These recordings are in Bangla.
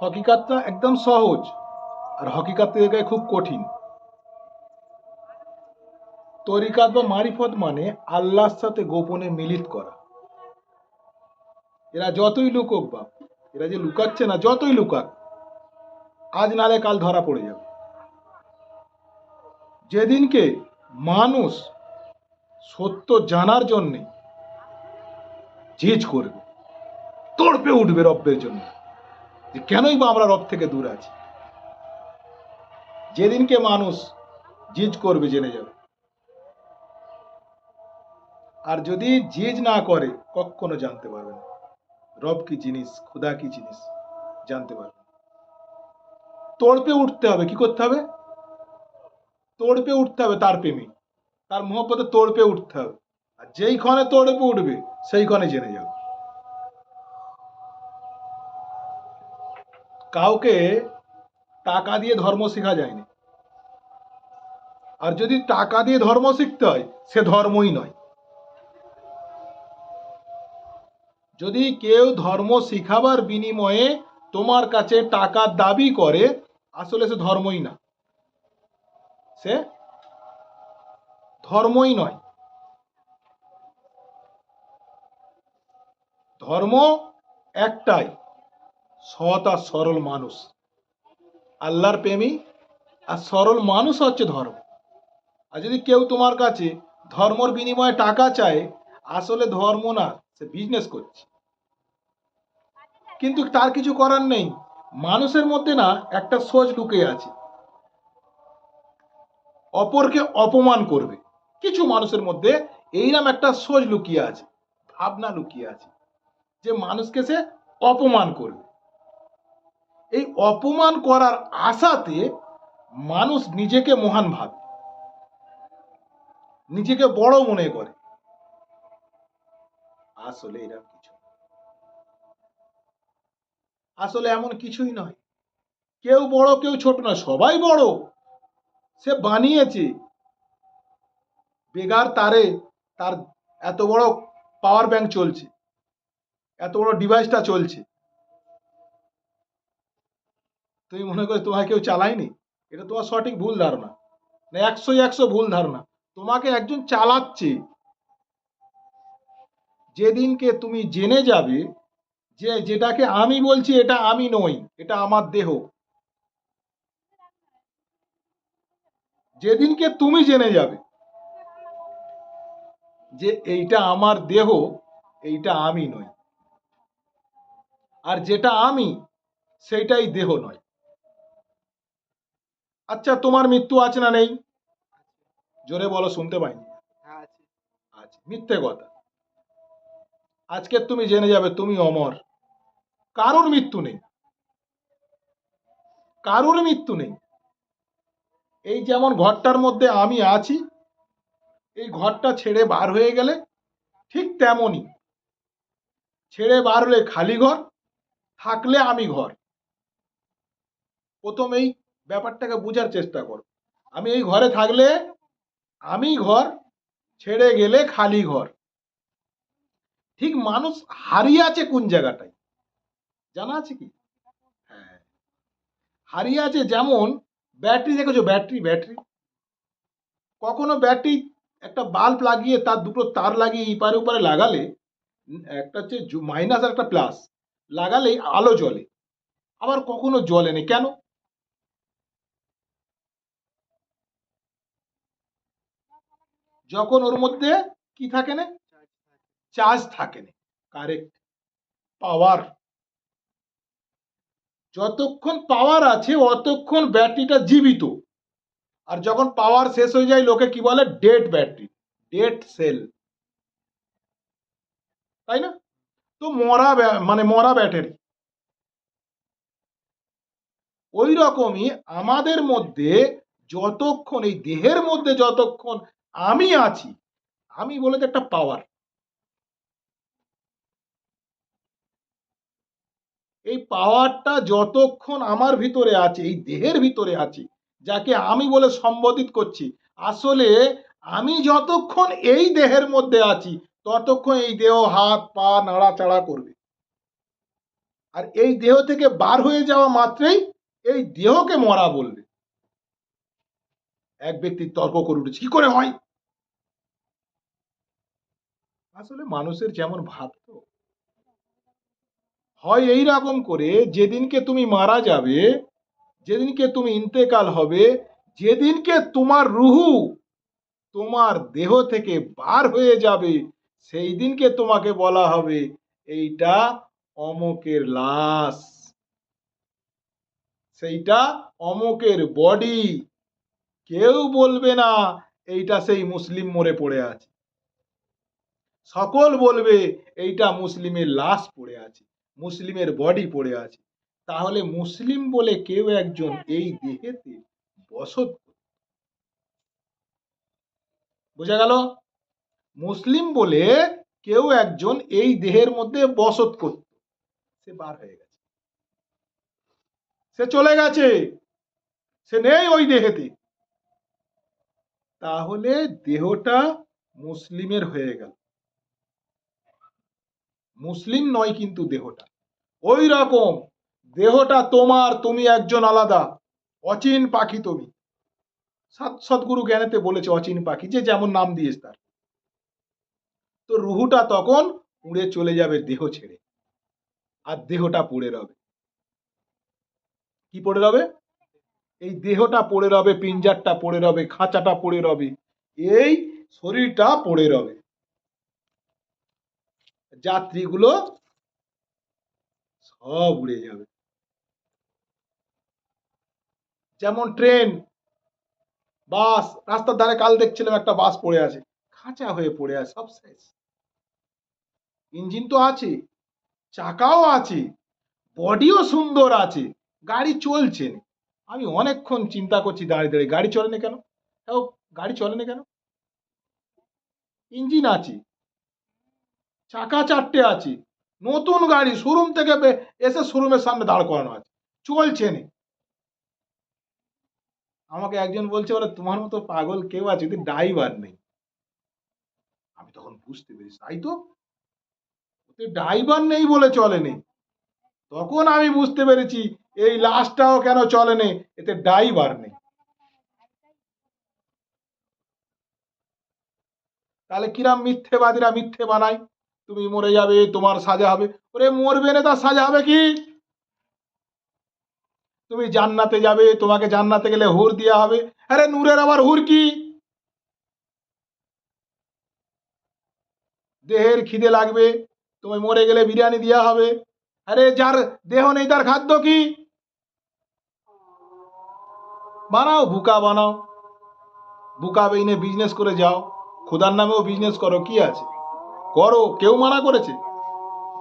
হকিকতটা একদম সহজ, আর হকিকত থেকে খুব কঠিন। তরিকাত বা মারিফত মানে আল্লাহর সাথে গোপনে মিলিত করা। এরা যতই লুকোক বাপ, এরা যে লুকাচ্ছে না, যতই লুকাক, আজ নালে কাল ধরা পড়ে যাবে। যেদিনকে মানুষ সত্য জানার জন্যে ঝিঝ করবে, তড়পে উঠবে রব্বের জন্য, যে কেনই বা আমরা রব থেকে দূরে আছি, যেদিনকে মানুষ জিজ করবে জেনে যাবে। আর যদি জিজ না করে কখনো জানতে পারবে না রব কি জিনিস, খুদা কি জিনিস জানতে পারবে। তড়পে উঠতে হবে। কি করতে হবে? তড়পে উঠতে হবে তার প্রেমে, তার মোহব্বতে তড়পে উঠতে হবে। আর যেইখানে তড়পে উঠবে সেইখানে জেনে যাবে। কাউকে টাকা দিয়ে ধর্ম শেখা যায়নি। আর যদি টাকা দিয়ে ধর্ম শিখতে হয়, সে ধর্মই নয়। যদি কেউ ধর্ম শিখাবার বিনিময়ে তোমার কাছে টাকার দাবি করে, আসলে সে ধর্মই না, সে ধর্মই নয়। ধর্ম একটাই, সৎ আর সরল মানুষ, আল্লাহর প্রেমী আর সরল মানুষ হচ্ছে ধর্ম। আর যদি কেউ তোমার কাছে ধর্মর বিনিময়ে টাকা চায়, আসলে ধর্ম না, সে বিজনেস করছে। কিন্তু তার কিছু করার নেই, মানুষের মধ্যে না একটা সোচ লুকিয়ে আছে, অপরকে অপমান করবে। কিছু মানুষের মধ্যে এইরকম একটা সোচ লুকিয়ে আছে, ভাবনা লুকিয়ে আছে, যে মানুষকে সে অপমান করবে। এই অপমান করার আশাতে মানুষ নিজেকে মহান ভাবে, নিজেকে বড় মনে করে। আসলে এরকম কিছু, আসলে এমন কিছুই নয়। কেউ বড় কেউ ছোট নয়, সবাই বড়। সে বানিয়েছে বেগার তারে, তার এত বড় পাওয়ার ব্যাংক চলছে, এত বড় ডিভাইসটা চলছে। তুমি মনে করে তোমাকে কেউ চালায়নি? এটা তোমার সঠিক ভুল ধারণা, না 100 ভুল ধারণা। তোমাকে একজন চালাচ্ছে। যেদিনকে তুমি জেনে যাবে যে যেটাকে আমি বলছি এটা আমি নই, এটা আমার দেহ, যেদিনকে তুমি জেনে যাবে যে এইটা আমার দেহ, এইটা আমি নই, আর যেটা আমি সেইটাই দেহ নয়। আচ্ছা, তোমার মৃত্যু আছে না নেই? জোরে বলো, শুনতে পাইনি। আছে, মিথ্যে কথা। আজকে তুমি জেনে যাবে তুমি অমর, কারোর মৃত্যু নেই, কারোর মৃত্যু নেই। এই যেমন ঘরটার মধ্যে আমি আছি, এই ঘরটা ছেড়ে বার হয়ে গেলে ঠিক তেমনই, ছেড়ে বার হলে খালি ঘর, থাকলে আমি ঘর। প্রথম এই ব্যাপারটাকে বোঝার চেষ্টা করো। আমি এই ঘরে থাকলে আমি ঘর, ছেড়ে গেলে খালি ঘর। ঠিক মানুষ হারিয়ে আছে কোন জায়গাটায় জানা আছে কি? হ্যাঁ, হারিয়ে আছে। যেমন ব্যাটারি দেখেছো, ব্যাটারি ব্যাটারি কখনো ব্যাটারি একটা বাল্ব লাগিয়ে তার দুটো তার লাগিয়ে এপারে ওপারে লাগালে, একটা হচ্ছে মাইনাস আর একটা প্লাস, লাগালেই আলো জ্বলে। আবার কখনো জ্বলে না, কেন? যখন ওর মধ্যে কি থাকে না, চার্জ থাকে না। কারেক্ট, পাওয়ার। যতক্ষণ পাওয়ার আছে অতক্ষণ ব্যাটারিটা জীবিত। আর যখন পাওয়ার শেষ হয়ে যায়, লোকে কি বলে? ডেড ব্যাটারি, ডেড সেল, তাই না? তো মরা মানে মরা ব্যাটারি। ওই রকমই আমাদের মধ্যে যতক্ষণ, এই দেহের মধ্যে যতক্ষণ আমি আছি, আমি বলে যে একটা পাওয়ার, এই পাওয়ারটা যতক্ষণ আমার ভিতরে আছে, এই দেহের ভিতরে আছে, যাকে আমি বলে সম্বোধিত করছি, আসলে আমি যতক্ষণ এই দেহের মধ্যে আছি ততক্ষণ এই দেহ হাত পা নাড়াচাড়া করবে। আর এই দেহ থেকে বার হয়ে যাওয়া মাত্রই এই দেহকে মরা বলবে। এক ব্যক্তি তর্ক করে উঠেছে, কি করে হয়? আসলে মানুষের যেমন ভাব তো হয় এই রকম করে, যেদিনকে তুমি মারা যাবে, যেদিনকে তুমি ইন্তেকাল হবে, যেদিনকে তোমার রুহু তোমার দেহ থেকে বার হয়ে যাবে, সেই দিনকে তোমাকে বলা হবে এইটা অমুকের লাশ, সেইটা অমুকের বডি। কেউ বলবে না এইটা সেই মুসলিম মরে পড়ে আছে, সকল বলবে এইটা মুসলিমের লাশ পড়ে আছে, মুসলিমের বডি পড়ে আছে। তাহলে মুসলিম বলে কেউ একজন এই দেহেতে বসত, বোঝা গেল? মুসলিম বলে কেউ একজন এই দেহের মধ্যে বসত করত, সে বার হয়ে গেছে, সে চলে গেছে, সে নেই ওই দেহেতে। তাহলে দেহটা মুসলিমের হয়ে গেল, মুসলিম নয় কিন্তু দেহটা। ওই রকম দেহটা তোমার, তুমি একজন আলাদা, অচিন পাখি তুমি। সৎগুরু জ্ঞানেতে বলেছে অচিন পাখি, যে যেমন নাম দিয়েছে তার। তো রুহুটা তখন উড়ে চলে যাবে দেহ ছেড়ে, আর দেহটা পড়ে রবে। কি পড়ে রবে? এই দেহটা পড়ে রবে, পিঞ্জারটা পড়ে রবে, খাঁচাটা পড়ে রবে, এই শরীরটা পড়ে রবে। যাত্রীগুলো সব উড়ে যাবে। যেমন ট্রেন, বাস, রাস্তার ধারে কাল দেখছিলাম একটা বাস পড়ে আছে, খাঁচা হয়ে পড়ে আছে, সব শেষ। ইঞ্জিন তো আছে, চাকাও আছে, বডিও সুন্দর আছে, গাড়ি চলছে। আমি অনেকক্ষণ চিন্তা করছি দাঁড়িয়ে দাঁড়িয়ে, গাড়ি চলে না কেন? গাড়ি চলে না কেন? ইঞ্জিন আছে, চাকা চারটে আছে, নতুন গাড়ি, শোরুম থেকে এসে শোরুমের সামনে দাঁড় করানো আছে, চলছে না। আমাকে একজন বলছে, বলে তোমার মতো পাগল কেউ আছে, যদি ড্রাইভার নেই। আমি তখন বুঝতে পেরেছি, তাই তো, ড্রাইভার নেই বলে চলে নেই। তখন আমি বুঝতে পেরেছি এই লাশটাও কেন চলে নেই, এতে ড্রাইভার নেই। তাহলে কিরাম মিথ্যেবাদীরা মিথ্যে বানায়, তুমি মরে যাবে, তোমার সাজা হবে। ওরে মরবে না, তার সাজা হবে কি? তুমি জান্নাতে যাবে, তোমাকে জান্নাতে গেলে হুর দেওয়া হবে। আরে নূরের আবার হুর কি? দেহের খিদে লাগবে, তুমি মরে গেলে বিরিয়ানি দেওয়া হবে। আরে যার দেহ নেই তার খাদ্য কি? বানাও, বুকা বানাও, বুকা বেইনে বিজনেস করে যাও, খোদার নামেও বিজনেস করো, কি আছে, করো, কেউ মানা করেছে?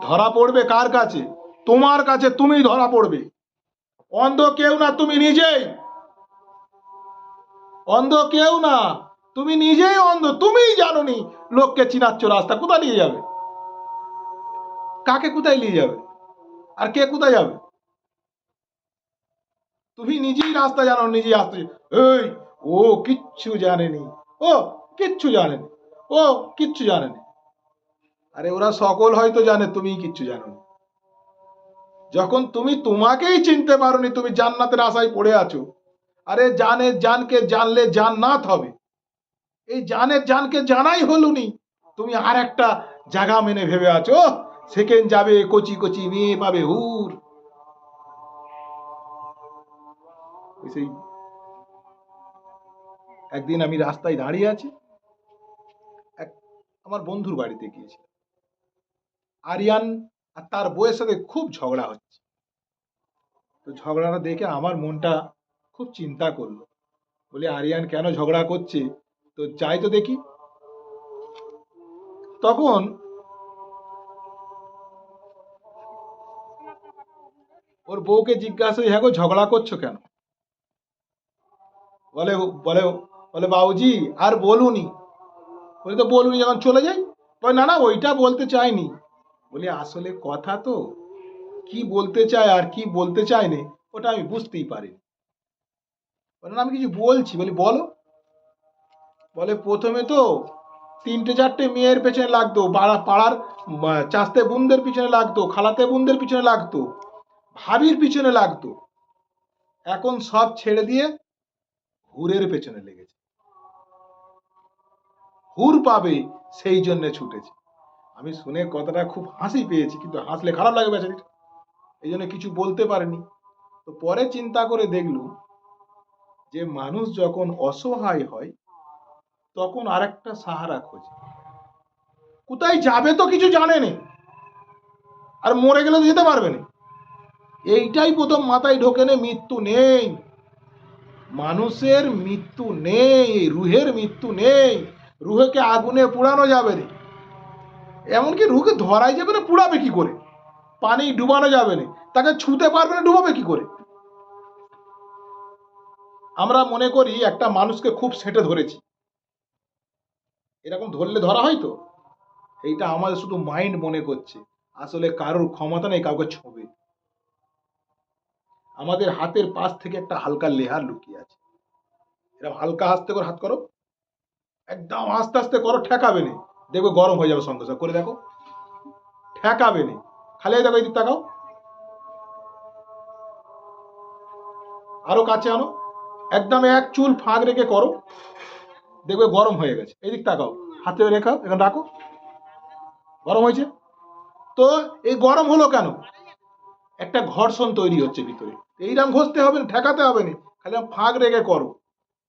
ধরা পড়বে কার কাছে? তোমার কাছে, তুমি ধরা পড়বে। অন্ধ কেউ না, তুমি নিজেই অন্ধ, কেউ না, তুমি নিজেই অন্ধ। তুমিই জানোনি লোককে চিনাচ্ছ, রাস্তা কোথায় নিয়ে যাবে, কাকে কোথায় নিয়ে যাবে, আর কে কোথায় যাবে? তুমি নিজেই রাস্তা জানো, নিজেই আসতে। এই, ও কিচ্ছু জানেনি, ও কিচ্ছু জানেনি, ও কিচ্ছু জানেনি। আরে ওরা সকল হয়তো জানে, তুমি কিচ্ছু জানো না। যখন তুমি তোমাকেই চিনতে পারোনি, তুমি জান্নাতের আশায় পড়ে আছো। আরে জানের জানকে জানলে জান্নাত হবে, এই জানের জানকে জানাই হলুনি, তুমি আর একটা জায়গা মেনে ভেবে আছো সেকেন্ড যাবে, কচি কচি মেয়ে পাবে হুর। সেই একদিন আমি রাস্তায় দাঁড়িয়ে আছি, এক আমার বন্ধুর বাড়িতে গিয়েছি, আরিয়ান আর তার বউয়ের সাথে খুব ঝগড়া হচ্ছে। তো ঝগড়াটা দেখে আমার মনটা খুব চিন্তা করলো, বলি আরিয়ান কেন ঝগড়া করছে, তো যাই তো দেখি। তখন ওর বউকে জিজ্ঞাসা, হ্যাঁ গো ঝগড়া করছো কেন? বলে বলে বলে বাবুজি আর বলুনি। বলি তো বলুনি যখন চলে যাই। বলে না না, ওইটা বলতে চাইনি। বলি আসলে কথা তো, কি বলতে চায় আর কি বলতে চায় না, ওটা আমি বুঝতেই পারিনি। বলে না, আমি কিছু বলছি। বলি বলো। বলে প্রথমে তো তিনটে চারটে মেয়ের পেছনে লাগতো, পাড়ার চাস্তে বোনদের পিছনে লাগতো, খালাতে বোনদের পিছনে লাগতো, ভাবির পিছনে লাগতো। এখন সব ছেড়ে দিয়ে হুরের পেছনে লেগেছে, হুর পাবে সেই জন্য ছুটেছে। আমি শুনে কথাটা খুব হাসি পেয়েছি, কিন্তু হাসলে খারাপ লাগে বেচারির, এই জন্য কিছু বলতে পারেনি। তো পরে চিন্তা করে দেখলুম যে মানুষ যখন অসহায় হয় তখন আরেকটা সাহারা খোঁজে। কোথায় যাবে তো কিছু জানে না, আর মরে গেলে তো যেতে পারবে না। এইটাই প্রথম মাথায় ঢোকে না, মৃত্যু নেই, মানুষের মৃত্যু নেই, রুহের মৃত্যু নেই। রুহকে আগুনে পোড়ানো যাবে না, এমনকি রুহকে ধরাই যাবে না, পুড়াবে কি করে? পানি ডুবানো যাবে না, তাকে ছুঁতে পারবে না, ডুবাবে কি করে? আমরা মনে করি একটা মানুষকে খুব সেটে ধরেছি, এরকম ধরলে ধরা হয় তো, এইটা আমাদের শুধু মাইন্ড মনে করছে, আসলে কারোর ক্ষমতা নেই কাউকে ছোঁবে। আমাদের হাতের পাশ থেকে একটা হালকা লেহার লুকিয়ে আছে, এরকম হালকা আস্তে করে হাত করো, একদম আস্তে আস্তে করো, ঠেকাবে না, দেখবে গরম হয়ে যাবে সঙ্গে সঙ্গে। করে দেখো, ঠেকাবে না, খালি দেখো এই দিক তাকাও, আরো কাছে আনো, একদম এক চুল ফাঁক রেখে করো, দেখবে গরম হয়ে গেছে। এই দিক তাকাও, হাতে রেখা এখানে রাখো, গরম হয়েছে। তো এই গরম হলো কেন? একটা ঘর্ষণ তৈরি হচ্ছে ভিতরে, এইরকম ঘষতে হবে না, ঠেকাতে হবে না, খালি ফাঁক রেখে করো,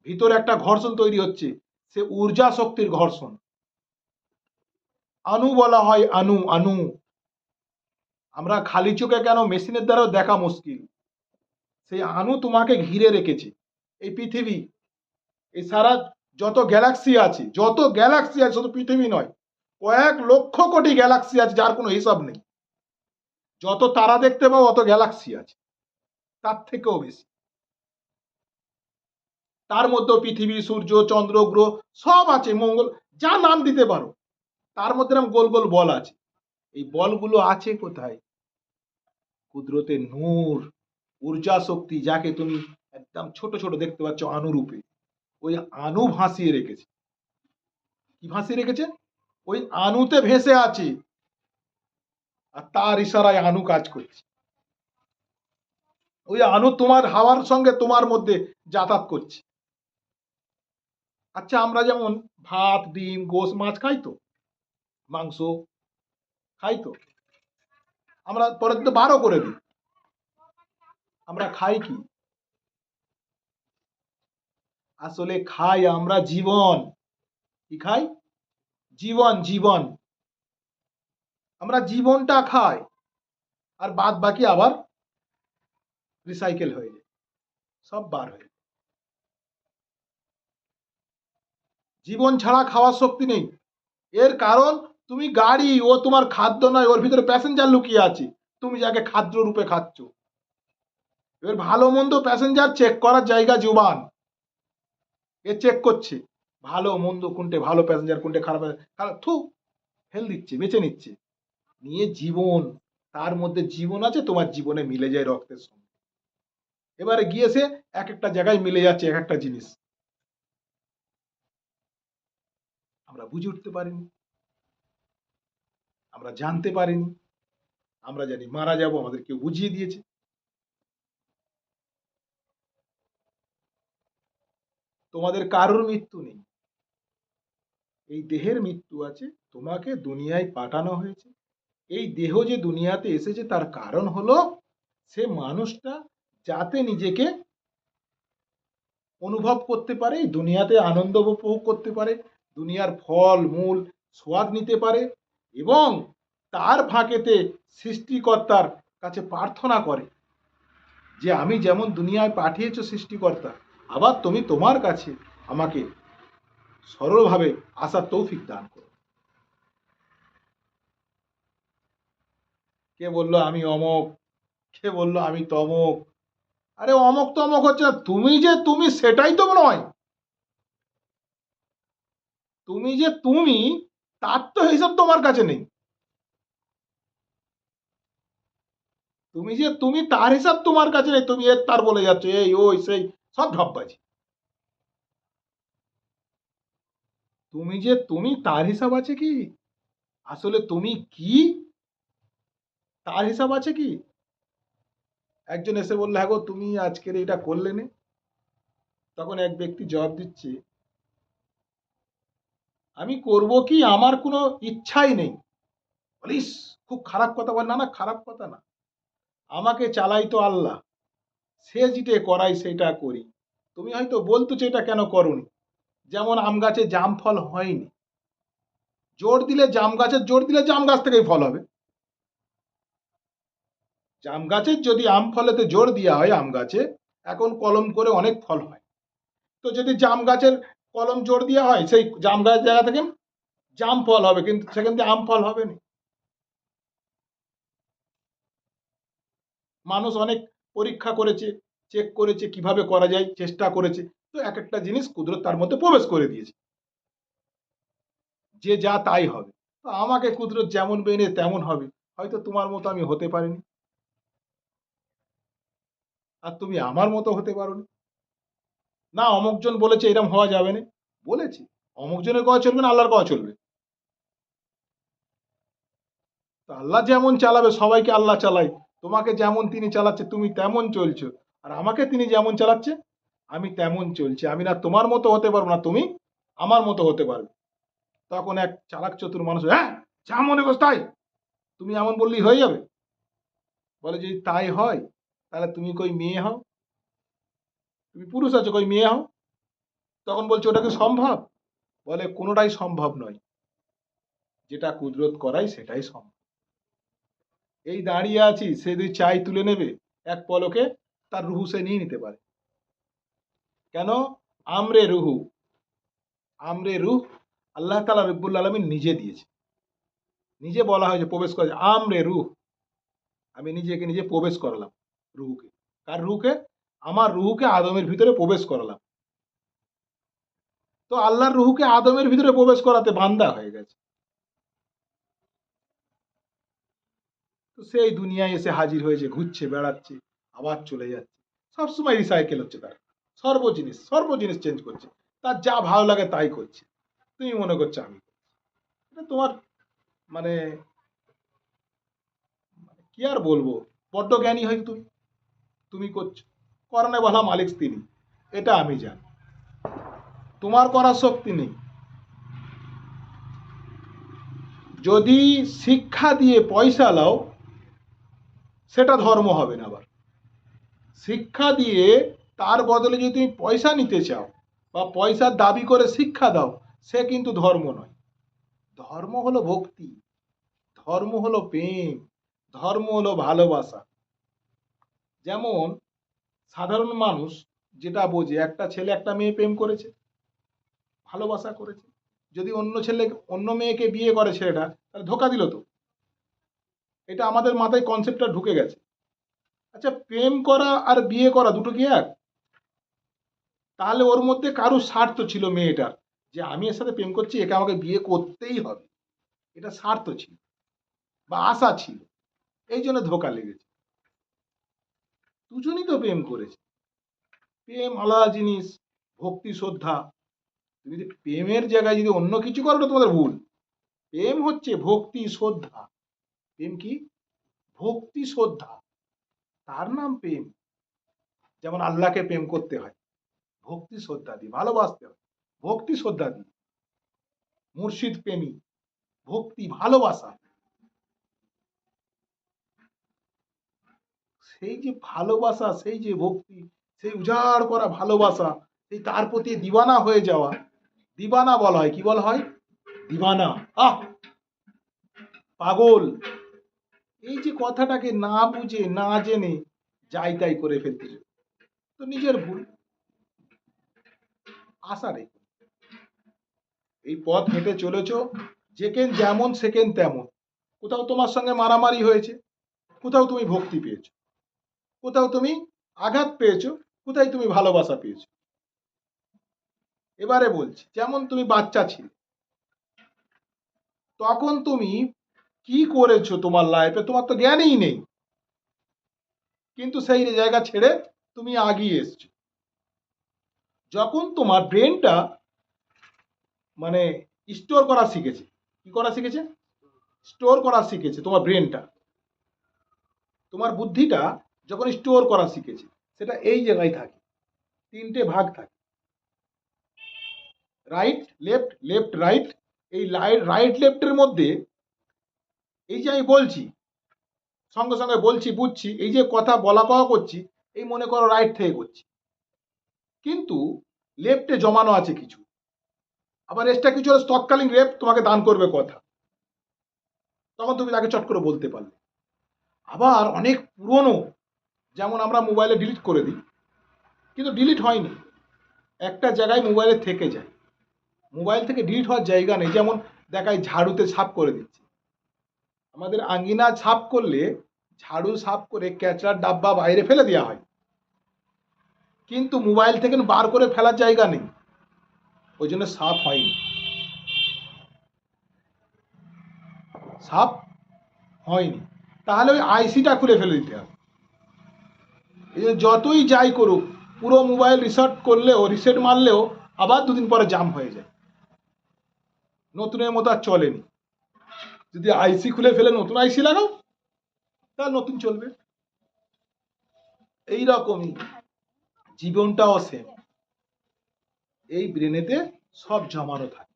ভিতরে একটা ঘর্ষণ তৈরি হচ্ছে, সে ঊর্জা শক্তির ঘর্ষণ। আনু বলা হয়, আনু আনু। আমরা খালি চোখে কেন, মেশিনের দ্বারাও দেখা মুশকিল, সেই আনু তোমাকে ঘিরে রেখেছে। এই পৃথিবী, এই সারা যত গ্যালাক্সি আছে, যত গ্যালাক্সি আছে, শুধু পৃথিবী নয়, কয়েক লক্ষ কোটি গ্যালাক্সি আছে যার কোনো হিসাব নেই। যত তারা দেখতে পাও অত গ্যালাক্সি আছে, তার থেকেও বেশি। তার মধ্যে পৃথিবী, সূর্য, চন্দ্র, গ্রহ সব আছে, মঙ্গল, যা নাম দিতে পারো। তার মধ্যে এরকম গোল গোল বল আছে। এই বলগুলো আছে কোথায়? কুদরতের নূর, ঊর্জা শক্তি, যাকে তুমি একদম ছোট ছোট দেখতে পাচ্ছ আনুরূপে, ওই আনু ভাসিয়ে রেখেছে। কি ভাসিয়ে রেখেছে? ওই আনুতে ভেসে আছে, আর তার ইশারায় আনু কাজ করছে। ওই আনু তোমার হাওয়ার সঙ্গে তোমার মধ্যে যাতায়াত করছে। আচ্ছা, আমরা যেমন ভাত, ডিম, গোশ, মাছ খাই তো, মাংস খাই তো, আমরা পরে তো বারও করে দিই, আমরা খাই কি? আসলে খাই আমরা জীবন। কি খাই? জীবন, জীবন। আমরা জীবনটা খাই, আর বাদ বাকি আবার রিসাইকেল হয়ে যায়, সব বার হয়ে যায়। জীবন ছাড়া খাওয়ার শক্তি নেই। এর কারণ, তুমি গাড়ি, ও তোমার খাদ্য নয়, ওর ভিতরে প্যাসেঞ্জার লুকিয়ে আছে, তুমি যাকে খাদ্য রূপে খাচ্ছ। এবার ভালো মন্দ প্যাসেঞ্জার চেক করার জায়গা জুবান, এ চেক করছে ভালো মন্দ কোনটে ভালো প্যাসেঞ্জার, কোনটে খারাপ খারাপ, থু, ফেল দিচ্ছে, বেছে নিচ্ছে, নিয়ে জীবন, তার মধ্যে জীবন আছে, তোমার জীবনে মিলে যায় রক্তের সঙ্গে। এবারে গিয়েছে এক একটা জায়গায় মিলে যাচ্ছে এক একটা জিনিস, আমরা বুঝে উঠতে পারিনি, আমরা জানতে পারিনি। আমরা জানি মারা যাব, আমাদের কেউ বুঝিয়ে দিয়েছে। তোমাদের কারোর মৃত্যু নেই, এই দেহের মৃত্যু আছে। তোমাকে দুনিয়ায় পাঠানো হয়েছে, এই দেহ যে দুনিয়াতে এসেছে তার কারণ হলো সে মানুষটা যাতে নিজেকে অনুভব করতে পারে, এই দুনিয়াতে আনন্দ উপভোগ করতে পারে, দুনিয়ার ফল মূল স্বাদ নিতে পারে, এবং তার ফাঁকেতে সৃষ্টিকর্তার কাছে প্রার্থনা করে যে আমি যেমন দুনিয়ায় পাঠিয়েছ সৃষ্টিকর্তা, আবার তুমি তোমার কাছে আমাকে সরলভাবে আসার তৌফিক দান করো। কে বললো আমি অমক, কে বললো আমি তমক? আরে অমক তমক হচ্ছে না, তুমি যে তুমি সেটাই তো নয়। তুমি যে তুমি, তার তো হিসাব তোমার কাছে নেই। তুমি যে তুমি, তার হিসাব তোমার কাছে নেই। তুমি এর তার বলে যাচ্ছ, এই ওই সেই, সব ঢপবাজি। তুমি যে তুমি তার হিসাব আছে কি? আসলে তুমি কি তার হিসাব আছে কি? একজন এসে বললো, হ্যাঁ গো তুমি আজকের এটা করলে না। তখন এক ব্যক্তি জবাব দিচ্ছে, আমি করব কি, আমার কোনো ইচ্ছাই নেই। বলিস খুব খারাপ কথা বল, না না খারাপ কথা না, আমাকে চালাই তো আল্লাহ, সে যেটা করাই সেটা করি। তুমি হয়তো বলতেছো এটা কেন করনি, যেমন আম গাছে জাম ফল হয়নি, জোর দিলে জাম গাছের জোর দিলে জাম গাছ থেকেই ফল হবে। জাম গাছের যদি আম ফলেতে জোর দেওয়া হয়, আম গাছে এখন কলম করে অনেক ফল হয়, তো যদি জাম গাছের কলম জোর দেওয়া হয়, সেই জাম গাছের জায়গা থেকে জাম ফল হবে, কিন্তু সেখান থেকে আম ফল হবে না। মানুষ অনেক পরীক্ষা করেছে, চেক করেছে কিভাবে করা যায়, চেষ্টা করেছে, তো এক একটা জিনিস কুদরত তার মধ্যে প্রবেশ করে দিয়েছে, যে যা তাই হবে। তো আমাকে কুদরত যেমন বেনে তেমন হবে, হয়তো তোমার মতো আমি হতে পারিনি, আর তুমি আমার মতো হতে পারো না। অমুকজন বলেছে এরকম হওয়া যাবে না, বলেছি অমুকজনের কথা চলবে না, আল্লাহর কথা চলবে। তো আল্লাহ যেমন চালাবে, সবাইকে আল্লাহ চালাই, তোমাকে যেমন তিনি চালাচ্ছে তুমি তেমন চলছো, আর আমাকে তিনি যেমন চালাচ্ছে আমি তেমন চলছি। আমি না তোমার মতো হতে পারবো না, তুমি আমার মতো হতে পারবে। তখন এক চালাক চতুর মানুষ, হ্যাঁ যা মনে করছ তাই, তুমি এমন বললেই হয়ে যাবে। বলে যদি তাই হয়, তাহলে তুমি কই মেয়ে হও, তুমি পুরুষ আছো, কই মেয়ে হও। তখন বলছে ওটা কি সম্ভব? বলে কোনোটাই সম্ভব নয়, যেটা কুদরত করাই সেটাই সম্ভব। এই দাঁড়িয়ে আছি, সে যদি চাই তুলে নেবে, এক পলকে তার রুহু সে নিয়ে নিতে পারে। কেন? আমরে রুহু, আমরে রুহ আল্লাহ তাআলা রব্বুল আলামিন নিজে দিয়েছে, নিজে বলা হয়েছে প্রবেশ করেছে আমরে রুহ, আমি নিজেকে নিজে প্রবেশ করালাম রুহুকে। কার রুহুকে? আমার রুহুকে আদমের ভিতরে প্রবেশ করালাম। তো আল্লাহর রুহুকে আদমের ভিতরে প্রবেশ করাতে বান্দা হয়ে গেছে। তো সেই দুনিয়ায় এসে হাজির হয়েছে, ঘুরছে বেড়াচ্ছে, আবার চলে যাচ্ছে, সবসময় রিসাইকেল হচ্ছে তার, সর্ব জিনিস চেঞ্জ করছে, তার যা ভালো লাগে তাই করছে। তুমি মনে করছো আমি করছি। এটা তোমার মানে কি আর বলবো, বড্ড জ্ঞানী হয়তো তুমি, তুমি করছো, করণে বলা মালিক তিনি, এটা আমি জানি, তোমার করার শক্তি নেই। যদি শিক্ষা দিয়ে পয়সা লাও, সেটা ধর্ম হবে না। আবার শিক্ষা দিয়ে তার বদলে যদি তুমি পয়সা নিতে চাও, বা পয়সার দাবি করে শিক্ষা দাও, সে কিন্তু ধর্ম নয়। ধর্ম হলো ভক্তি, ধর্ম হলো প্রেম, ধর্ম হলো ভালোবাসা। যেমন সাধারণ মানুষ যেটা বোঝে, একটা ছেলে একটা মেয়ে প্রেম করেছে, ভালোবাসা করেছে, যদি অন্য ছেলে অন্য মেয়েকে বিয়ে করে ছেলেটা, তাহলে ধোকা দিল তো। এটা আমাদের মাথায় কনসেপ্টটা ঢুকে গেছে। আচ্ছা, প্রেম করা আর বিয়ে করা দুটো কি এক? তাহলে ওর মধ্যে কারো স্বার্থ ছিল মেয়েটার, যে আমি এর সাথে প্রেম করছি, একে আমাকে বিয়ে করতেই হবে, এটা স্বার্থ ছিল বা আশা ছিল, এই জন্য ধোকা লেগেছে। দুজনই তো প্রেম করেছে, প্রেম আলাদা জিনিস, ভক্তি শ্রদ্ধা। তুমি যদি প্রেমের জায়গায় যদি অন্য কিছু করো, ওটা তোমাদের ভুল। প্রেম হচ্ছে ভক্তি শ্রদ্ধা। প্রেম কি? ভক্তি শ্রদ্ধা, তার নাম প্রেম। যেমন আল্লাহকে প্রেম করতে হয় ভক্তি শ্রদ্ধা দিয়ে, ভালোবাসতে হয় ভক্তি শ্রদ্ধা দিয়ে। মুর্শিদ প্রেমী, ভক্তি ভালোবাসা, সেই যে ভালোবাসা, সেই যে ভক্তি, সেই উজাড় করা ভালোবাসা, সেই তার প্রতি দিওয়ানা হয়ে যাওয়া, দিবানা বলা হয়। কি বলা হয়? দিবানা। আহ, পাগল। এই যে কথাটাকে না বুঝে না জেনে যাই তাই করে ফেলতে, তো নিজের ভুল। আশা রেখে এই পথ হেঁটে চলেছ, যেকেন যেমন সেকেন তেমন। কোথাও তোমার সঙ্গে মারামারি হয়েছে, কোথাও তুমি ভক্তি পেয়েছো, কোথাও তুমি আঘাত পেয়েছো, কোথায় তুমি ভালোবাসা পেয়েছো। এবারে বলছি, যেমন তুমি বাচ্চা ছিলে, তখন তুমি কি করেছো তোমার লাইফে, তোমার তো জ্ঞানই নেই, কিন্তু সেই জায়গা ছেড়ে তুমি আগিয়ে এসছো। যখন তোমার ব্রেনটা মানে স্টোর করা শিখেছে। কি করা শিখেছে? স্টোর করা শিখেছে। তোমার ব্রেনটা, তোমার বুদ্ধিটা যখন স্টোর করা শিখেছে, সেটা এই জায়গায় থাকে, তিনটে ভাগ থাকে, রাইট লেফট, লেফট রাইট। এই রাইট লেফটের মধ্যে এই যে আমি বলছি, সঙ্গে সঙ্গে বলছি, বুঝছি, এই যে কথা বলা কওয়া করছি, এই মনে করো রাইট থেকে করছি, কিন্তু লেফটে জমানো আছে কিছু। আবার এক্সট্রা কিছু হলো তৎকালীন রেপ তোমাকে দান করবে কথা, তখন তুমি তাকে চট করে বলতে পারলে। আবার অনেক পুরনো, যেমন আমরা মোবাইলে ডিলিট করে দিই, কিন্তু ডিলিট হয়নি, একটা জায়গায় মোবাইলে থেকে যায়, মোবাইল থেকে ডিলিট হওয়ার জায়গা নেই। যেমন দেখায় ঝাড়ুতে ছাপ করে দিচ্ছে, আমাদের আঙ্গিনা ছাপ করলে ঝাড়ু সাফ করে ক্যাচড়ার ডাব্বা বাইরে ফেলে দেওয়া হয়, কিন্তু মোবাইল থেকে বার করে ফেলার জায়গা নেই, ওই জন্য সাফ হয়নি, সাফ হয়নি। তাহলে ওই আইসিটা খুলে ফেলে দিতে হবে। এই জন্য যতই যাই করুক, পুরো মোবাইল রিসেট মারলেও আবার দুদিন পরে জাম হয়ে যায়, নতুনের মতো আর চলেনি। যদি আইসি খুলে ফেলে নতুন আইসি লাগাও, তাহলে নতুন চলবে। এইরকমই জীবনটাও সেম, এই ব্রেনেতে সব জমানো থাকে।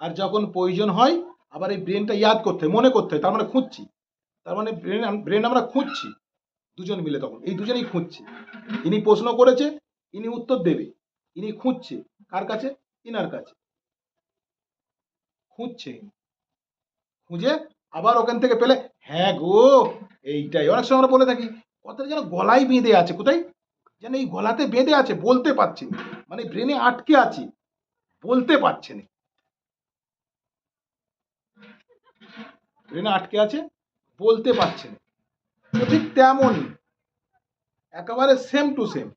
আর যখন প্রয়োজন হয় আবার এই ব্রেনটা ইয়াদ করতে হয়, মনে করতে হয়, তার মানে খুঁজছি, তার মানে ব্রেন আমরা খুঁজছি দুজন মিলে, তখন এই দুজনেই খুঁজছে। ইনি প্রশ্ন করেছে, ইনি উত্তর দেবে, ইনি খুঁজছে কার কাছে? ইনার কাছে খুঁজছে, খুঁজে আবার ওখান থেকে পেলে, হ্যাঁ গো এইটাই। অনেক সময় আমরা বলে থাকি কথাটা যেন গলায় বেঁধে আছে, কোথায় যেন এই গলাতে বেঁধে আছে, বলতে পারছি না, মানে ব্রেনে আটকে আছি, বলতে পারছে না, ব্রেনে আটকে আছে, বলতে পারছে না। তো ঠিক তেমনই একেবারে সেম টু সেম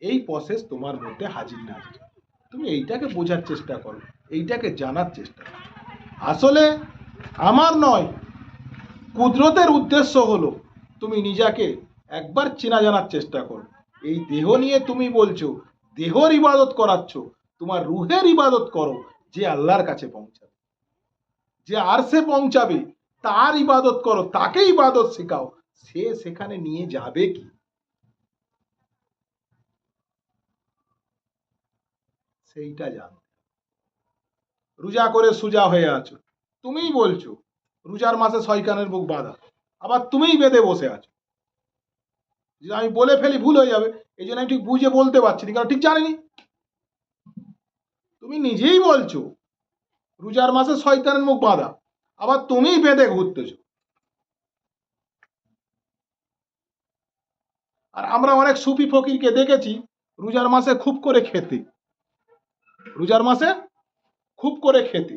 এই প্রসেস তোমার মধ্যে হাজির না হাজির, তুমি এইটাকে বোঝার চেষ্টা করো, এইটাকে জানার চেষ্টা করো। আসলে আমার নয়, কুদরতের উদ্দেশ্য হলো তুমি নিজেকে একবার চেনা জানার চেষ্টা করো। এই দেহ নিয়ে তুমি বলছো দেহর ইবাদত করাচ্ছ, তোমার রুহের ইবাদত করো, যে আল্লাহর কাছে পৌঁছাবে, যে আর সে পৌঁছাবে, তার ইবাদত করো, তাকে ইবাদত শেখাও, সে সেখানে নিয়ে যাবে কি, সেইটা জানো। রোজা করে সোজা হয়ে আছো, তুমিই বলছো রোজার মাসে শয়তানের মুখ বাঁধা, আবার তুমিই বেঁধে বসে আছো। যদি আমি বলে ফেলি ভুল হয়ে যাবে, এই জন্য আমি ঠিক বুঝে বলতে পারছি না, কারণ ঠিক জানিনি। তুমি নিজেই বলছো রোজার মাসে শয়তানের মুখ বাঁধা, আবার তুমিই বেঁধে ঘুরতেছো। আর আমরা অনেক সুফি ফকিরকে দেখেছি রোজার মাসে খুব করে খেতে, রোজার মাসে খুব করে খেতে,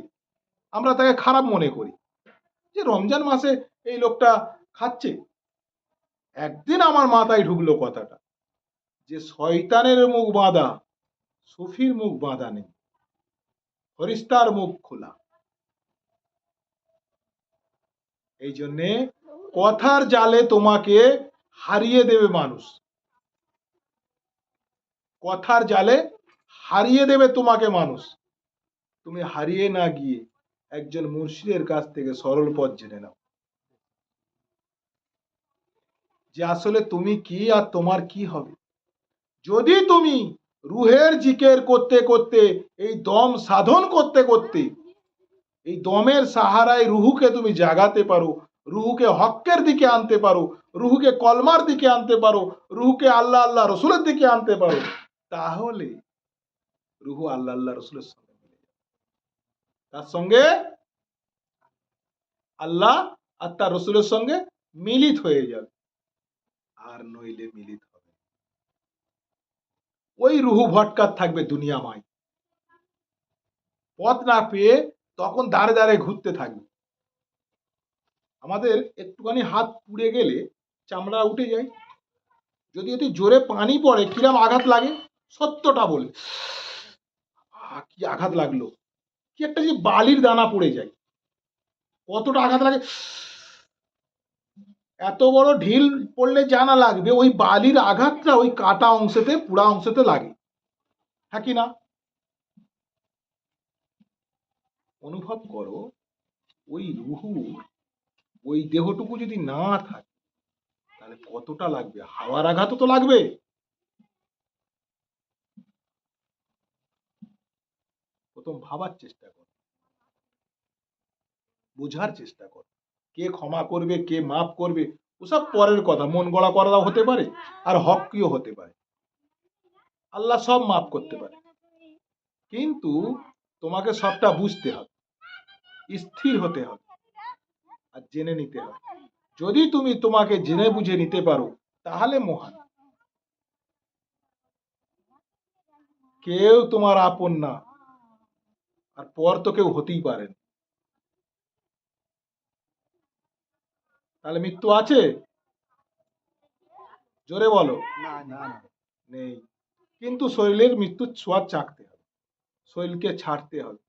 আমরা তাকে খারাপ মনে করি যে রমজান মাসে এই লোকটা খাচ্ছে। একদিন আমার মাথায় ঢুকলো কথাটা, যে শয়তানের মুখ বাঁধা, সুফির মুখ বাঁধা নেই, ফরিস্তার মুখ খোলা। এই জন্যে কথার জালে তোমাকে হারিয়ে দেবে মানুষ, কথার জালে হারিয়ে দেবে তোমাকে মানুষ। তুমি হারিয়ে না গিয়ে একজন মুর্শিদের কাছ থেকে সরল পথ জেনে নাও, যে আসলে তুমি কি আর তোমার কি হবে। যদি তুমি রুহের জিকের করতে করতে, এই দম সাধন করতে করতে, এই দমের সাহারায় রুহুকে তুমি জাগাতে পারো, রুহুকে হকের দিকে আনতে পারো, রুহুকে কলমার দিকে আনতে পারো, রুহুকে আল্লাহ আল্লাহ রসুলের দিকে আনতে পারো, তাহলে রুহু আল্লাহ আল্লাহ রসুলের সঙ্গে মিলে যাবে, তার সঙ্গে আল্লাহ আর তার রসুলের সঙ্গে মিলিত হয়ে যাবে, আর নইলে মিলিত হবে। ওই রুহু ভটকার থাকবে দুনিয়াময়, পথ না পেয়ে তখন দাঁড়ে দাঁড়ে ঘুরতে থাকবে। আমাদের একটুখানি হাত পুড়ে গেলে চামড়া উঠে যায়, যদি অতি জোরে পানি পড়ে কিরম আঘাত লাগে, সত্যটা বলে কি আঘাত লাগলো, কি একটা যে বালির দানা পড়ে যায়, কতটা আঘাত লাগে। এত বড় ঢিল পড়লে জানা লাগবে, ওই বালির আঘাতটা ওই কাটা অংশেতে, পুরা অংশেতে লাগে। হ্যাঁ কি না? অনুভব করো, ওই রুহুর ওই দেহটুকু যদি না থাকে তাহলে কতটা লাগবে, হাওয়ার আঘাতও তো লাগবে। প্রথম ভাবার চেষ্টা কর, বোঝার চেষ্টা কর, কে ক্ষমা করবে কে মাফ করবে ওসব পরের কথা, মন গড়া করাও হতে পারে আর হকিও হতে পারে, আল্লাহ সব মাফ করতে পারে। কিন্তু তোমাকে সবটা বুঝতে হবে, স্থির হতে হবে আর জেনে নিতে হবে। যদি তুমি তোমাকে জেনে বুঝে নিতে পারো তাহলে মহান। কেউ তোমার আপন না, আর পর তো কেউ হতেই পারে না। তাহলে মৃত্যু আছে? জোরে বলো। নেই। কিন্তু শরীরের মৃত্যুর ছোঁয়া চাকতে হবে, শরীরকে ছাড়তে হবে।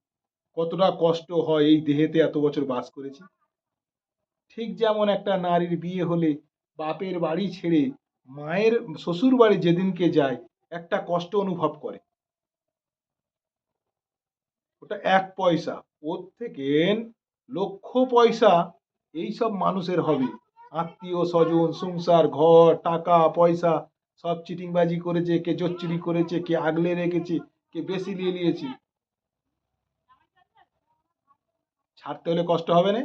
কতটা কষ্ট হয় এই দেহেতে এত বছর বাস করেছি। ঠিক যেমন একটা নারীর বিয়ে হলে বাপের বাড়ি ছেড়ে মায়ের শ্বশুর বাড়ি যেদিনকে যায় একটা কষ্ট অনুভব করে, ওটা এক পয়সা, ওর থেকে লক্ষ পয়সা এইসব মানুষের হবে। আত্মীয় স্বজন, সংসার, ঘর, টাকা পয়সা সব চিটিংবাজি করেছে, কে জোচ্চুরি করেছে, কে আগলে রেখেছে, কে বেশি নিয়ে নিয়েছে। ছাড়তে হলে কষ্ট হবে না?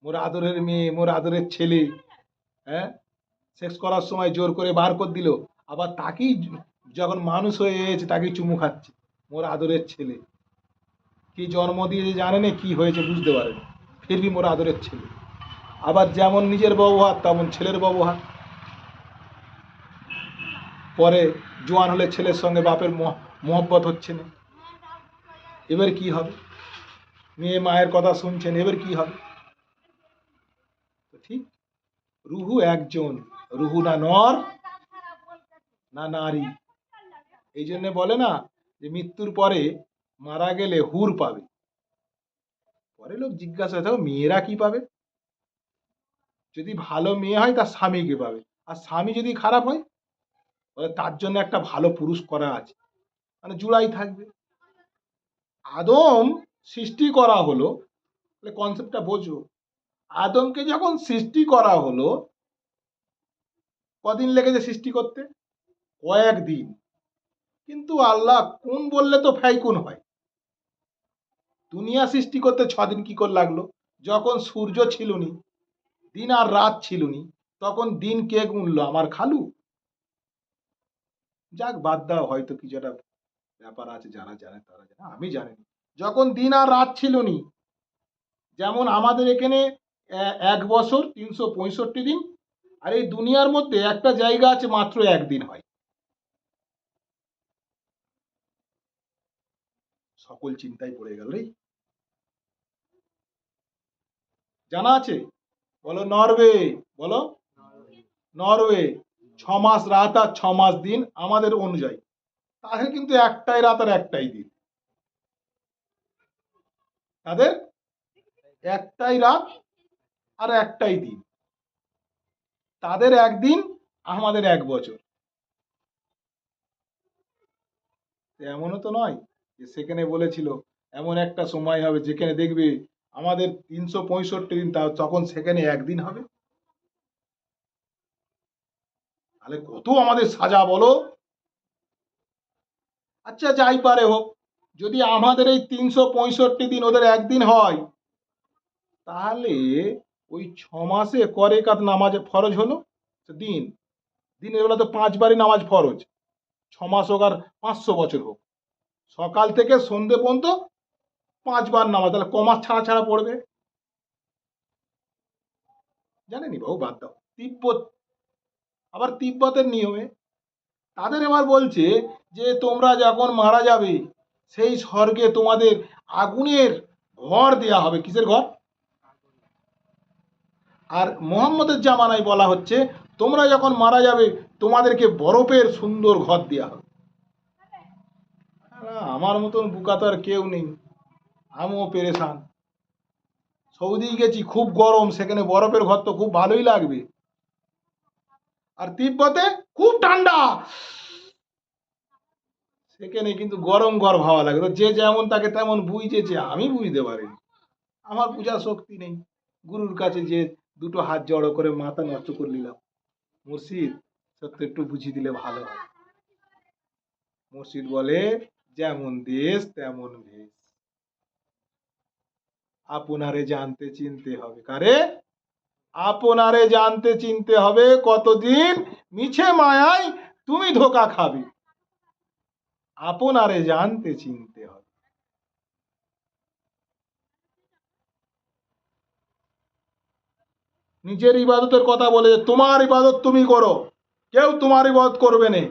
মোর আদরের মেয়ে, মোর আদরের ছেলে, হ্যাঁ, সেক্স করার সময় জোর করে বার করে দিল, আবার তাকেই যখন মানুষ হয়ে এসেছে তাকেই চুমু খাচ্ছে। মোর আদরের ছেলে কি জন্ম দিয়েছে জানে না, কি হয়েছে বুঝতে পারে না, ফিরবি মোর আদরের ছেলে। আবার যেমন নিজের ব্যবহার তেমন ছেলের ব্যবহার। পরে জোয়ান হলে ছেলের সঙ্গে বাপের মহব্বত হচ্ছে না, এবার কি হবে? মেয়ে মায়ের কথা শুনছেন, এবার কি হবে? তো ঠিক রুহু একজন, রুহু না নর না নারী। এই জন্য বলে না যে মৃত্যুর পরে মারা গেলে হুর পাবে। পরে লোক জিজ্ঞাসা হয় মেয়েরা কি পাবে? যদি ভালো মেয়ে হয় তার স্বামীকে পাবে, আর স্বামী যদি খারাপ হয় তার জন্য একটা ভালো পুরুষ করা আছে, মানে জুড়াই থাকবে। আদম সৃষ্টি করা হলো, কনসেপ্টটা বোঝো। আদমকে যখন সৃষ্টি করা হলো, কদিন লেগেছে সৃষ্টি করতে? কয়েকদিন। কিন্তু আল্লাহ কোন বললে তো ফ্যাইকুন হয়। দুনিয়া সৃষ্টি করতে 6 দিন কি করে লাগলো? যখন সূর্য ছিল নি, দিন আর রাত ছিল নি, তখন দিন কে গুনলো? আমার খালু। যাক বাদ দাও, হয়তো কিছু একটা ব্যাপার আছে, যারা জানে তারা জানে, আমি জানি না। যখন দিন আর রাত ছিল নি, যেমন আমাদের এখানে 1 বছর 365 দিন, আর এই দুনিয়ার মধ্যে একটা জায়গা আছে মাত্র একদিন হয়। সকল চিন্তায় পড়ে গেল রে। জানা আছে? বলো নরওয়ে, বলো নরওয়ে। 6 মাস রাত আর 6 মাস দিন আমাদের অনুযায়ী, তাদের কিন্তু একটাই রাত আর একটাই দিন। তাদের একটাই রাত আর একটাই দিন। তাদের একদিন, আমাদের 1 বছর। এমনও তো নয় যে সেখানে বলেছিল এমন একটা সময় হবে যেখানে দেখবে আমাদের 365 দিন, তখন সেখানে একদিন হবে। তাহলে কত আমাদের সাজা বলো। আচ্ছা যাই পারে হোক, যদি আমাদের এই 365 দিন ওদের একদিন হয়, তাহলে ওই 6 মাসে করে কাত নামাজ ফরজ হলো দিন। দিনের বেলা তো 5 বারই নামাজ ফরজ, 6 মাস হোক আর 500 বছর হোক, সকাল থেকে সন্ধে পর্যন্ত 5 বার নামাজ, তাহলে কমাস ছাড়া ছাড়া পড়বে। জানেনি বাবু, বাদ দাও। তিব্বত, আবার তিব্বতের নিয়মে তাদের এবার বলছে যে তোমরা যখন মারা যাবে সেই স্বর্গে তোমাদের আগুনের ঘর দেয়া হবে। কিসের ঘর? আর মোহাম্মদের জামানায় বলা হচ্ছে তোমরা যখন মারা যাবে তোমাদেরকে বরফের সুন্দর ঘর দেয়া হবে। আমার মতন বুকা তো আর কেউ নেই, আমিও পেরেশান। সৌদি গেছি, খুব গরম, সেখানে বরফের ঘর তো খুব ভালোই লাগবে। আর তিব্বতে খুব ঠান্ডা, সেখানে কিন্তু গরম ঘর ভাবা লাগে। তো যে যেমন তাকে তেমন বুঝেছে, আমি বুঝতে পারিনি। আমার পূজার শক্তি নেই। গুরুর কাছে যে দুটো হাত জড়ো করে মাথা নষ্ট করে নিলাম, মুর্শিদ সত্য একটু বুঝিয়ে দিলে ভালো হয়। মুর্শিদ বলে, যেমন দেশ তেমন ভেষ, আপনারে জানতে চিনতে হবে। কারে? আপনারে জানতে চিনতে হবে। কতদিন মিছে মায়ায় তুমি ধোকা খাবে, আপনারে জানতে চিনতে হবে। নিজের ইবাদতের কথা বলে, তোমার ইবাদত তুমি করো, কেউ তোমার ইবাদত করবে না।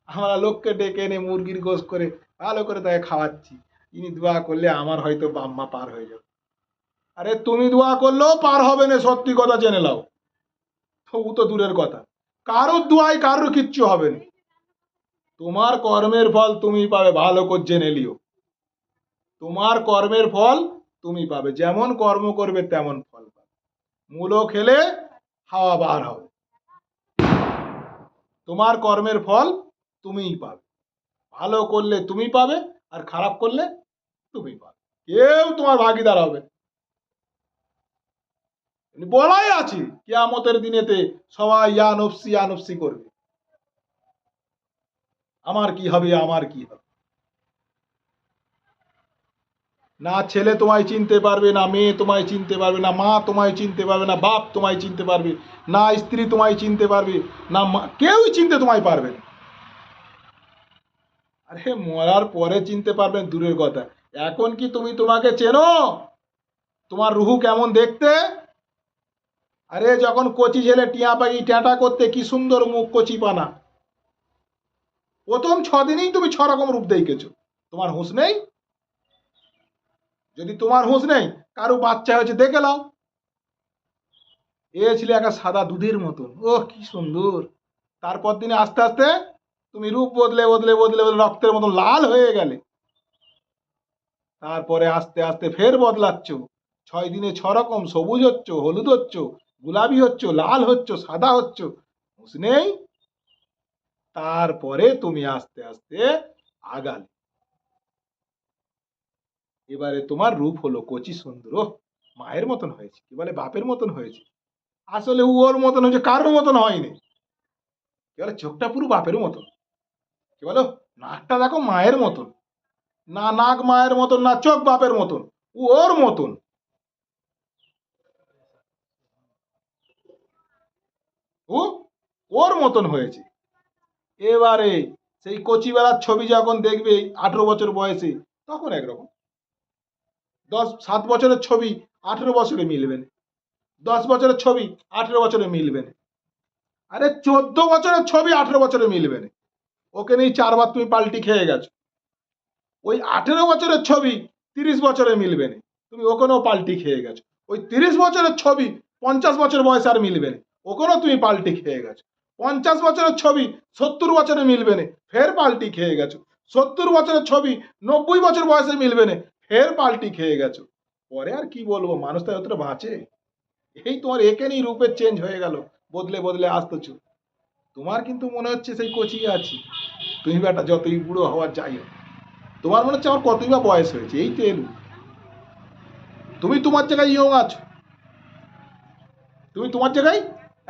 আমরা লোককে ডেকে এনে মুরগির গোশ করে ভালো করে তাকে খাওয়াচ্ছি, ইনি দোয়া করলে আমার হয়তো বাম্মা পার হয়ে যাবে। আরে তুমি দোয়া করলেও পার হবে না, সত্যি কথা জেনে নাও। তবু তো দূরের কথা, কারোর দোয়ায় কারোর কিচ্ছু হবে না। তোমার কর্মের ফল তুমি পাবে, ভালো করে জেনে লিও। তোমার কর্মের ফল তুমি পাবে, যেমন কর্ম করবে তেমন ফল পাবে। মূলো খেলে হাওয়া বার হবে। তোমার কর্মের ফল তুমিই পাবে। ভালো করলে তুমি পাবে, আর খারাপ করলে তুমি পাবে। কেউ তোমার ভাগিদার হবে না। বলাই আছে কিয়ামতের দিনেতে সবাই ইয়া নফসি করবে, আমার কি হবে, আমার কি হবে। না ছেলে তোমায় চিনতে পারবে, না মেয়ে তোমায় চিনতে পারবে, না মা তোমায় চিনতে পারবে, না বাপ তোমায় চিনতে পারবে, না স্ত্রী তোমায় চিনতে পারবে, না কেউই চিনতে তোমায় পারবে না। আরে মরার পরে চিনতে পারবেন দূরের কথা, এখন কি তুমি তোমাকে চেনো? তোমার রুহু কেমন দেখতে? আরে যখন কচি ছেলে টিয়া পাখি ট্যাটা করতে, কি সুন্দর মুখ, কচি পানা। প্রথম 6 দিনেই তুমি 6 রকম রূপ দেখেছো। তোমার হুঁশ নেই? যদি তোমার হুঁশ নেই, কারো বাচ্চা হয়েছে দেখে নাও, এ ছিল একটা সাদা দুধের মতন, ও কি সুন্দর। তারপর দিনে আস্তে আস্তে তুমি রূপ বদলে বদলে বদলে বদলে রক্তের মতন লাল হয়ে গেলে। তারপরে আস্তে আস্তে ফের বদলাচ্ছ, 6 দিনে 6 রকম, সবুজ হচ্ছ, হলুদ হচ্ছ, গোলাপি হচ্ছ, লাল হচ্ছ, সাদা হচ্ছ, হুঁশ নেই। তারপরে তুমি আস্তে আস্তে আগালে, এবারে তোমার রূপ হলো কচি সুন্দর, ও মায়ের মতন হয়েছে, কি বলে বাপের মতন হয়েছে। আসলে ওর মতন হয়েছে, কারোর মতন হয়নি। কি বলে চোখটা পুরো বাপের মতন, কি বলো নাকটা দেখো মায়ের মতন, না নাক মায়ের মতন, না চোখ বাপের মতন, ওর মতন। ও ওর মতন হয়েছে। এবারে সেই কচিবেলার ছবি যখন দেখবে 18 বছর বয়সে, তখন একরকম। 7 বছরের ছবি 18 বছরে মিলবে না, 10 বছরের ছবি 18 বছরে মিলবে না, আরে 14 বছরের ছবি 18 বছরে মিলবে না। ওকে নিয়ে 4 বার তুমি পাল্টি খেয়ে গেছো। ওই 18 বছরের ছবি 30 বছরে মিলবে না, তুমি ওখানেও পাল্টি খেয়ে গেছো। ওই 30 বছরের ছবি 50 বছর বয়সে আর মিলবে না, ওখানেও তুমি পাল্টি খেয়ে গেছো। 50 বছরের ছবি 70 বছরে মিলবে না, ফের পাল্টি খেয়ে গেছো। 70 বছরের ছবি 90 বছর বয়সে মিলবে না, ফের পাল্টি খেয়ে গেছো। পরে আর কি বলবো, মানুষ তো এতটা বাঁচে। এই তোমার এখানেই রূপের চেঞ্জ হয়ে গেল, বদলে বদলে আসতেছো। তোমার কিন্তু মনে হচ্ছে সেই কচি আছি, তুমি বেটা যতই বুড়ো হওয়ার যাই হোক, তোমার মনে হচ্ছে আমার কতই বা বয়স হয়েছে, এই তো এলু। তুমি তোমার জায়গায় ইয়ং আছো, তুমি তোমার জায়গায়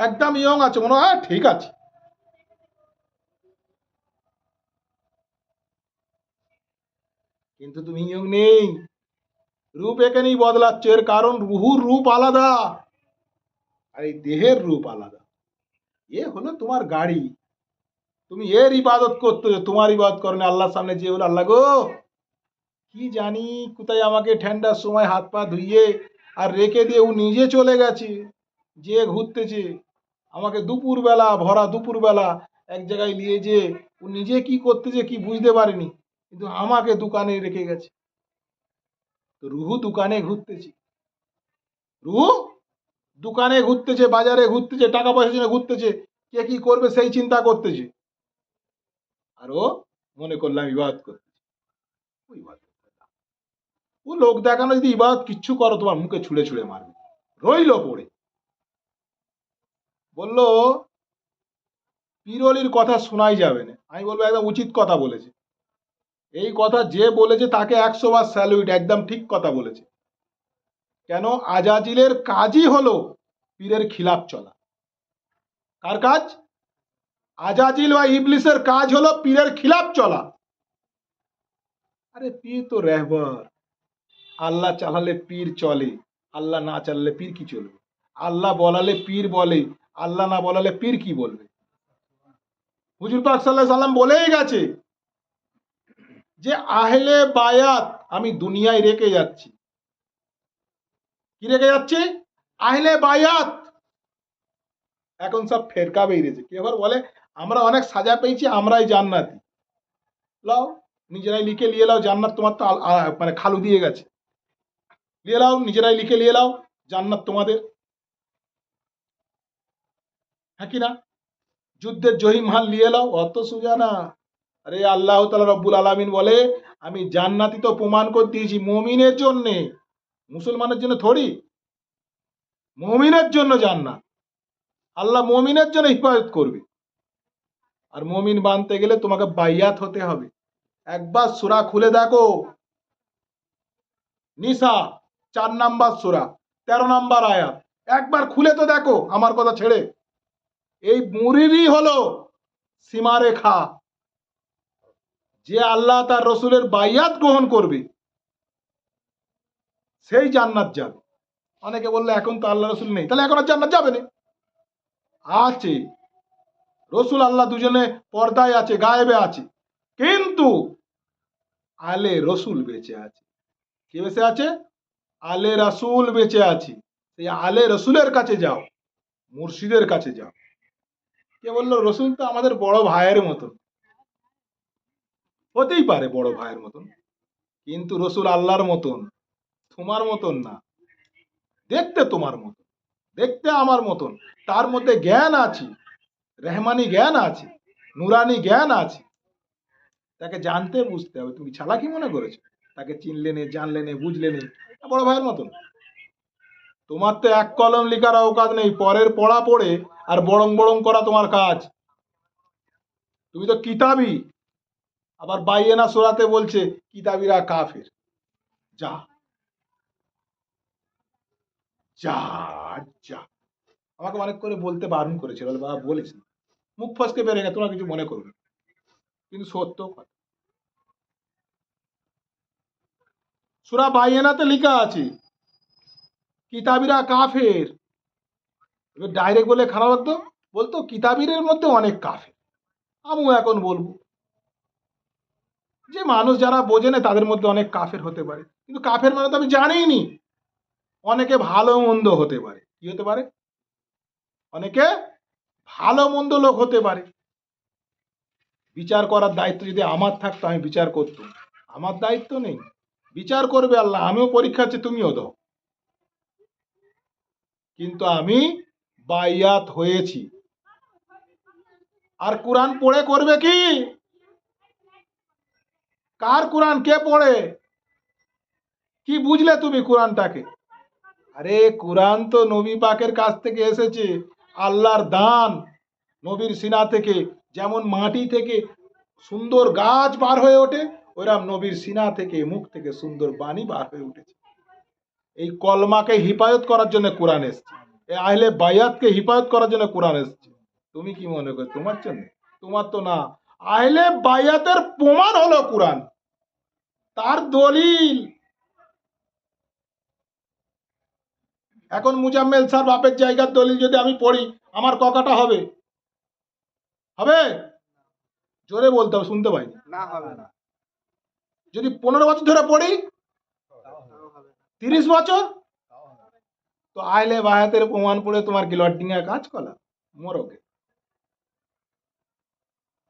একদম ইয়ং আছো, মনে হয় ঠিক আছে। কিন্তু তুমি ইয়ং নেই, রূপ এখানেই বদলাচ্ছে। এর কারণ রুহুর রূপ আলাদা, আর এই দেহের রূপ আলাদা। এ হলো তোমার গাড়ি, তুমি এর ইবাদত করতেছো, তোমার ইবাদত করো না। আল্লাহর সামনে যে বলে, আল্লাহ গো কি জানি কোথায় আমাকে ঠান্ডার সময় হাত পা ধুইয়ে আর রেখে দিয়ে ও নিজে চলে গেছে, যে ঘুরতেছে। আমাকে দুপুরবেলা, ভরা দুপুরবেলা এক জায়গায় নিয়ে যে ও নিজে কি করতেছে কি বুঝতে পারেনি, কিন্তু আমাকে দোকানে রেখে গেছে। তো রুহু দোকানে ঘুরতেছে, রুহু দোকানে ঘুরতেছে, বাজারে ঘুরতেছে, টাকা পয়সার জন্য ঘুরতেছে, কে কি করবে সেই চিন্তা করতেছে। আর ও মনে করলাম ইবাদত করতেছে। ও ইবাদত করে না। ও লোক দেখানো যদি ইবাদত কিচ্ছু করো, তোমার মুখে ছুঁড়ে ছুঁড়ে মারবে, রইল পড়ে। বলল পীরলির কথা শোনাই যাবে না। আমি বলবো একদম উচিত কথা বলেছে। এই কথা যে বলেছে তাকে 100 বার স্যালুট, একদম ঠিক কথা বলেছে। কেন? আজাজিলের কাজই হলো পীরের খিলাফ চলা। কার কাজ? আজাজিল বা ইবলিসের কাজ হলো পীরের খিলাফ চলা। আরে পীর তো রেহবার, আল্লাহ চালালে পীর চলে, আল্লাহ না চালালে পীর কি চলবে? আল্লাহ বলালে পীর বলে, আল্লাহ না বলালে পীর কি বলবে? হুজুর পাক সাল্লাল্লাহু আলাইহি সাল্লাম বলেই গেছে যে আহলে বায়াত আমি দুনিয়ায় রেখে যাচ্ছি। কি রেখে যাচ্ছে? আহলে বায়াত। এখন সব ফেরকা বেরিয়েছে। কেউ আবার বলে আমরা অনেক সাজা পেয়েছি, আমরাই জান্নাতি। লাও, নিজেরাই লিখে নিয়ে লাও, জান্নাত তোমার তো মানে খালু দিয়ে গেছে। নিয়ে লাও, নিজেরাই লিখে নিয়ে লাও, জান্নাত তোমাদের। হ্যাঁ কি না? যুদ্ধের জহির মাল নিয়ে লাও, অত সোজা না। আরে আল্লাহ তাআলা রব্বুল আলামিন বলে আমি জান্নাতি তো প্রমাণ করে দিয়েছি মুমিনের জন্য, মুসলমানের জন্য থোড়ি। মুমিনের জন্য জান্নাত। আল্লাহ মুমিনের জন্য হিফাজত করবে। আর মুমিন বানতে গেলে তোমাকে বাইয়াত হতে হবে। একবার সূরা খুলে দেখো, নিসা 4 নম্বর সূরা 13 নম্বর আয়াত। একবার খুলে তো দেখো, আমার কথা ছেড়ে। এই মুরিরই হলো সীমারেখা। যে আল্লাহ তার রসুলের বাইয়াত গ্রহণ করবে সেই জান্নাত যাবে। অনেকে বললে এখন তো আল্লাহ রসুল নেই, তাহলে এখন আর জান্নাত যাবে না? আছে। রসুল আল্লাহ দুজনে পর্দায় আছে, গায়েবে আছে, কিন্তু আলে রসুল বেঁচে আছে। কে বেঁচে আছে? আলে রাসুল বেঁচে আছে। সেই আলে রসুলের কাছে যাও, মুর্শিদের কাছে যাও। কে বললো রসুল তো আমাদের বড় ভাইয়ের মতন? হতেই পারে বড় ভাইয়ের মতন, কিন্তু রসুল আল্লাহর মতন, তোমার মতন না। দেখতে তোমার মতন, দেখতে আমার মতন, তার মধ্যে জ্ঞান আছে, রেহমানি জ্ঞান আছে, নুরানি জ্ঞান আছে। তাকে জানতে বুঝতে হবে। তুমি চালাকি মনে করেছো তাকে চিনলে নে, জানলে নে, বুঝলে নে? বড় ভাইয়ের মতন। তোমার তো এক কলম লিখার অবকাশ নেই, পরের পড়া পড়ে আর বড়ং বড়ং করা তোমার কাজ। তুমি তো কিতাবি। আবার বাইয়েনা সূরাতে বলছে কিতাবিরা কাফের। যা যা যা, আমাকে অনেক করে বলতে বারণ করেছিল, বলে বাবা বলিস না, মুখ ফসকে বেড়ে গেছে, তোমরা কিছু মনে করবে না। কিন্তু সত্য কথা। সূরা বাইয়েনাতে লেখা আছে কিতাবিরা কাফের। এবার ডাইরেক্ট বলে খারাপ লাগতো, বলতো কিতাবিরের মধ্যে অনেক কাফের। আমিও এখন বলবো যে মানুষ যারা বোঝে না তাদের মধ্যে অনেক কাফের হতে পারে, কিন্তু কাফের মানে তো আমি জানিনি। অনেকে ভালো মন্দ হতে পারে। কি হতে পারে? অনেকে ভালো মন্দ লোক হতে পারে। বিচার করার দায়িত্ব যদি আমার থাকতো আমি বিচার করতাম। আমার দায়িত্ব নেই, বিচার করবে আল্লাহ। আমিও পরীক্ষা আছে, তুমিও দাও। কিন্তু আমি বাইয়াত হয়েছি। আর কোরআন পড়ে করবে কি? কার কোরআন কে পড়ে? কি বুঝলে তুমি কোরআনটাকে? আরে কোরআন তো নবী পাকের কাছ থেকে এসেছে, আল্লাহর দান। নবীর সিনা থেকে যেমন মাটি থেকে সুন্দর গাছ বার হয়ে ওঠে, ওইরকম নবীর সিনা থেকে, মুখ থেকে সুন্দর বাণী বার হয়ে উঠেছে। এই কলমাকে হিফাজত করার জন্য কোরআন এসেছে, এই আহলে বায়াতকে হিফাজত করার জন্য কোরআন এসেছে। তুমি কি মনে করো তোমার জন্য? তোমার তো না। আহলে বায়াতের প্রমাণ হলো কোরআন, তার দলিল। এখন মুজাম্মেল স্যার বাপের জায়গার দলিল যদি আমি পড়ি, আমার ককাটা হবে? হবে? জোরে বলতে হবে, শুনতে পাইনি। না, হবে না। যদি 15 বছর ধরে পড়ি, 30 বছর, তো আইলে বায়াতের প্রমাণ পড়ে তোমার কি লডিং এর কাজ করা? মরকে।